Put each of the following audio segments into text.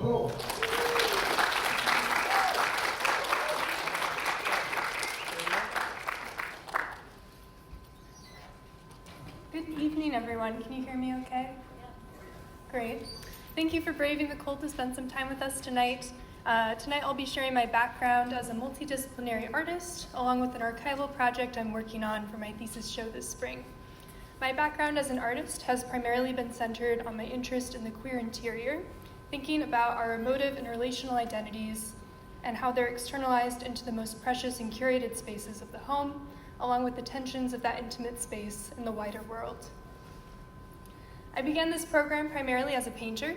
Cool. Good evening, everyone. Can you hear me okay? Yeah. Great. Thank you for braving the cold to spend some time with us tonight. Tonight I'll be sharing my background as a multidisciplinary artist, along with an archival project I'm working on for my thesis show this spring. My background as an artist has primarily been centered on my interest in the queer interior, thinking about our emotive and relational identities and how they're externalized into the most precious and curated spaces of the home, along with the tensions of that intimate space in the wider world. I began this program primarily as a painter,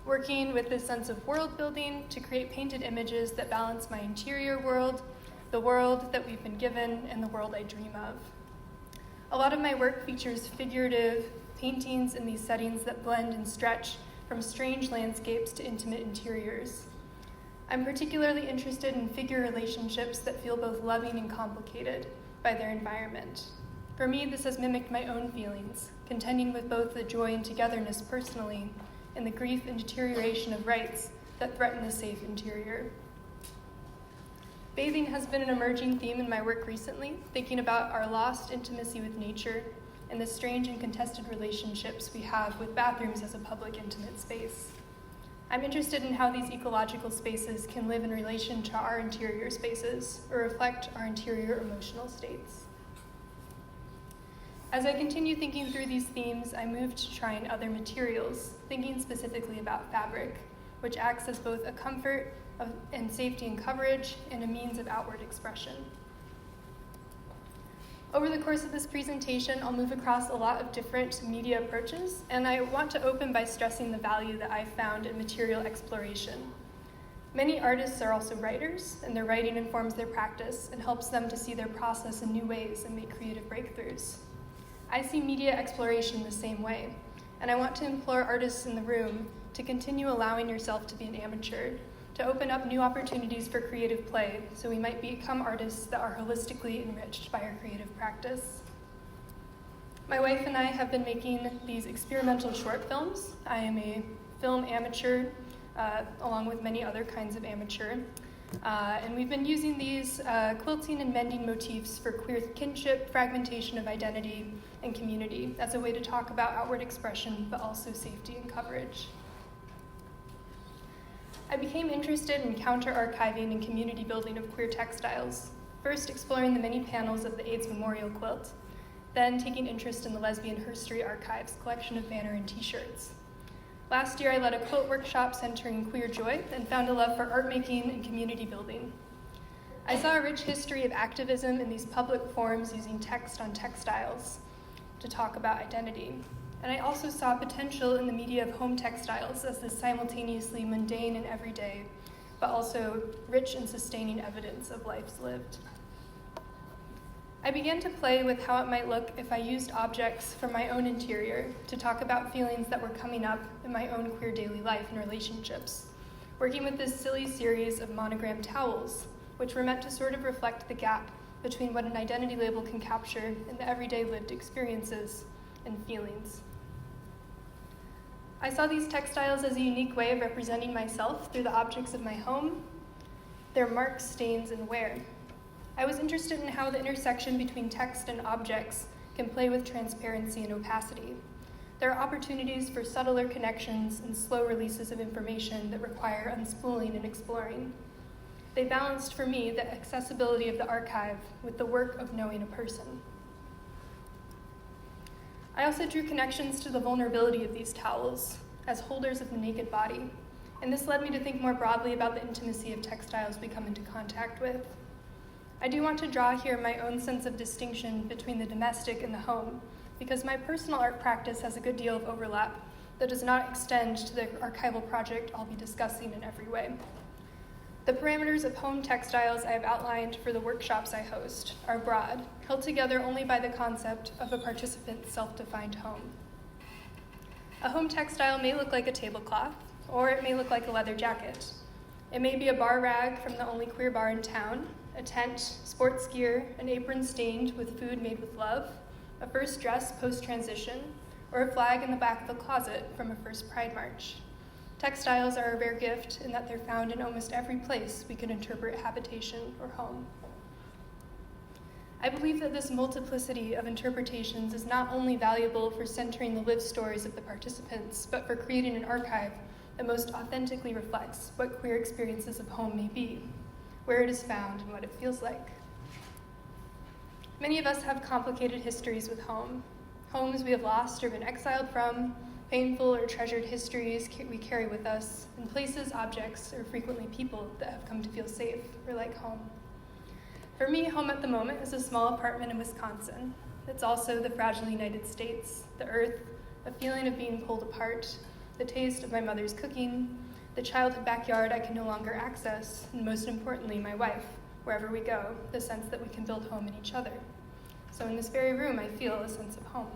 working with this sense of world building to create painted images that balance my interior world, the world that we've been given, and the world I dream of. A lot of my work features figurative paintings in these settings that blend and stretch from strange landscapes to intimate interiors. I'm particularly interested in figure relationships that feel both loving and complicated by their environment. For me, this has mimicked my own feelings, contending with both the joy and togetherness personally and the grief and deterioration of rights that threaten the safe interior. Bathing has been an emerging theme in my work recently, thinking about our lost intimacy with nature and the strange and contested relationships we have with bathrooms as a public intimate space. I'm interested in how these ecological spaces can live in relation to our interior spaces or reflect our interior emotional states. As I continue thinking through these themes, I moved to trying other materials, thinking specifically about fabric, which acts as both a comfort and safety and coverage and a means of outward expression. Over the course of this presentation, I'll move across a lot of different media approaches, and I want to open by stressing the value that I've found in material exploration. Many artists are also writers, and their writing informs their practice and helps them to see their process in new ways and make creative breakthroughs. I see media exploration the same way, and I want to implore artists in the room to continue allowing yourself to be an amateur, to open up new opportunities for creative play so we might become artists that are holistically enriched by our creative practice. My wife and I have been making these experimental short films. I am a film amateur, along with many other kinds of amateur. And we've been using these quilting and mending motifs for queer kinship, fragmentation of identity, and community as a way to talk about outward expression, but also safety and coverage. I became interested in counter-archiving and community building of queer textiles, first exploring the many panels of the AIDS Memorial Quilt, then taking interest in the Lesbian Herstory Archives collection of banner and t-shirts. Last year, I led a quilt workshop centering queer joy and found a love for art making and community building. I saw a rich history of activism in these public forums using text on textiles to talk about identity. And I also saw potential in the media of home textiles as this simultaneously mundane and everyday, but also rich and sustaining evidence of lives lived. I began to play with how it might look if I used objects from my own interior to talk about feelings that were coming up in my own queer daily life and relationships, working with this silly series of monogram towels, which were meant to sort of reflect the gap between what an identity label can capture and the everyday lived experiences and feelings. I saw these textiles as a unique way of representing myself through the objects of my home, their marks, stains, and wear. I was interested in how the intersection between text and objects can play with transparency and opacity. There are opportunities for subtler connections and slow releases of information that require unspooling and exploring. They balanced for me the accessibility of the archive with the work of knowing a person. I also drew connections to the vulnerability of these towels as holders of the naked body, and this led me to think more broadly about the intimacy of textiles we come into contact with. I do want to draw here my own sense of distinction between the domestic and the home, because my personal art practice has a good deal of overlap that does not extend to the archival project I'll be discussing in every way. The parameters of home textiles I have outlined for the workshops I host are broad, held together only by the concept of a participant's self-defined home. A home textile may look like a tablecloth, or it may look like a leather jacket. It may be a bar rag from the only queer bar in town, a tent, sports gear, an apron stained with food made with love, a first dress post-transition, or a flag in the back of a closet from a first Pride March. Textiles are a rare gift in that they're found in almost every place we could interpret habitation or home. I believe that this multiplicity of interpretations is not only valuable for centering the lived stories of the participants, but for creating an archive that most authentically reflects what queer experiences of home may be, where it is found, and what it feels like. Many of us have complicated histories with home, homes we have lost or been exiled from, painful or treasured histories we carry with us, and places, objects, or frequently people that have come to feel safe or like home. For me, home at the moment is a small apartment in Wisconsin. It's also the fragile United States, the earth, a feeling of being pulled apart, the taste of my mother's cooking, the childhood backyard I can no longer access, and most importantly, my wife, wherever we go, the sense that we can build home in each other. So in this very room, I feel a sense of home.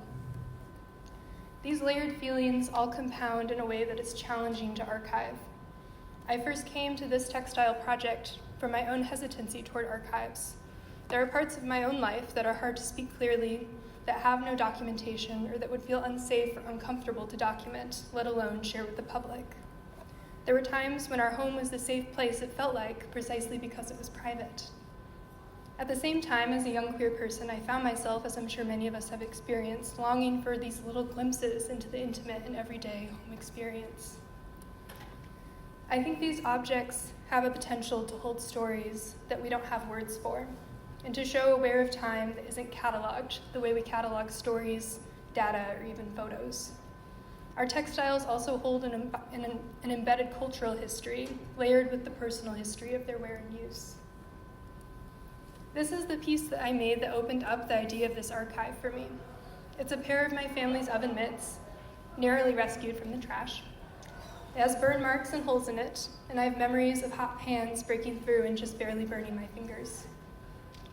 These layered feelings all compound in a way that is challenging to archive. I first came to this textile project from my own hesitancy toward archives. There are parts of my own life that are hard to speak clearly, that have no documentation, or that would feel unsafe or uncomfortable to document, let alone share with the public. There were times when our home was the safe place it felt like, precisely because it was private. At the same time, as a young queer person, I found myself, as I'm sure many of us have experienced, longing for these little glimpses into the intimate and everyday home experience. I think these objects have a potential to hold stories that we don't have words for, and to show a wear of time that isn't cataloged the way we catalog stories, data, or even photos. Our textiles also hold an embedded cultural history, layered with the personal history of their wear and use. This is the piece that I made that opened up the idea of this archive for me. It's a pair of my family's oven mitts, narrowly rescued from the trash. It has burn marks and holes in it, and I have memories of hot pans breaking through and just barely burning my fingers.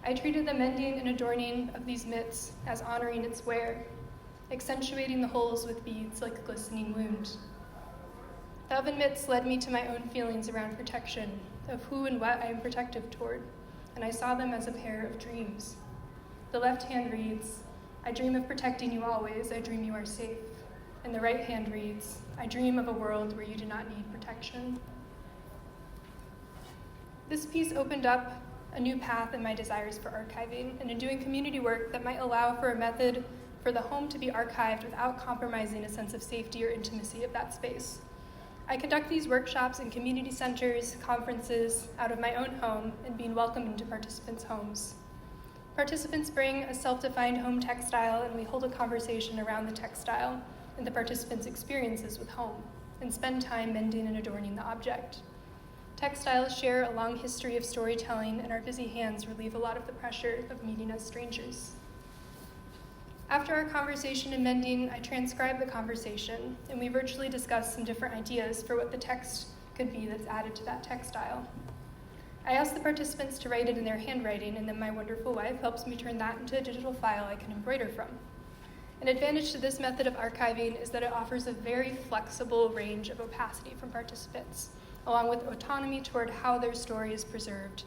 I treated the mending and adorning of these mitts as honoring its wear, accentuating the holes with beads like a glistening wound. The oven mitts led me to my own feelings around protection, of who and what I am protective toward, and I saw them as a pair of dreams. The left hand reads, "I dream of protecting you always, I dream you are safe." And the right hand reads, "I dream of a world where you do not need protection." This piece opened up a new path in my desires for archiving and in doing community work that might allow for a method for the home to be archived without compromising a sense of safety or intimacy of that space. I conduct these workshops in community centers, conferences, out of my own home, and being welcomed into participants' homes. Participants bring a self-defined home textile, and we hold a conversation around the textile and the participants' experiences with home, and spend time mending and adorning the object. Textiles share a long history of storytelling, and our busy hands relieve a lot of the pressure of meeting as strangers. After our conversation and mending, I transcribed the conversation, and we virtually discussed some different ideas for what the text could be that's added to that textile. I asked the participants to write it in their handwriting, and then my wonderful wife helps me turn that into a digital file I can embroider from. An advantage to this method of archiving is that it offers a very flexible range of opacity from participants, along with autonomy toward how their story is preserved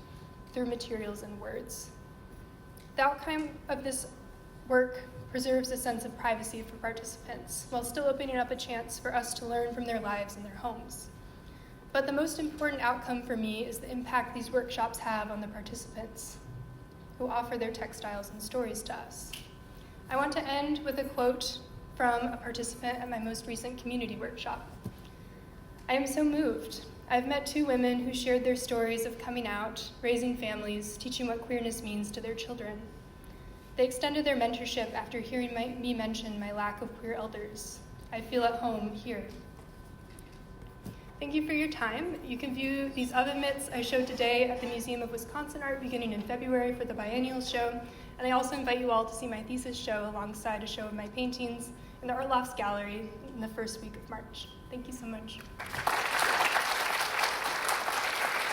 through materials and words. The outcome of this work preserves a sense of privacy for participants, while still opening up a chance for us to learn from their lives and their homes. But the most important outcome for me is the impact these workshops have on the participants who offer their textiles and stories to us. I want to end with a quote from a participant at my most recent community workshop. "I am so moved. I've met two women who shared their stories of coming out, raising families, teaching what queerness means to their children. They extended their mentorship after hearing me mention my lack of queer elders. I feel at home here." Thank you for your time. You can view these oven mitts I showed today at the Museum of Wisconsin Art beginning in February for the biennial show, and I also invite you all to see my thesis show alongside a show of my paintings in the Art Lofts Gallery in the first week of March. Thank you so much.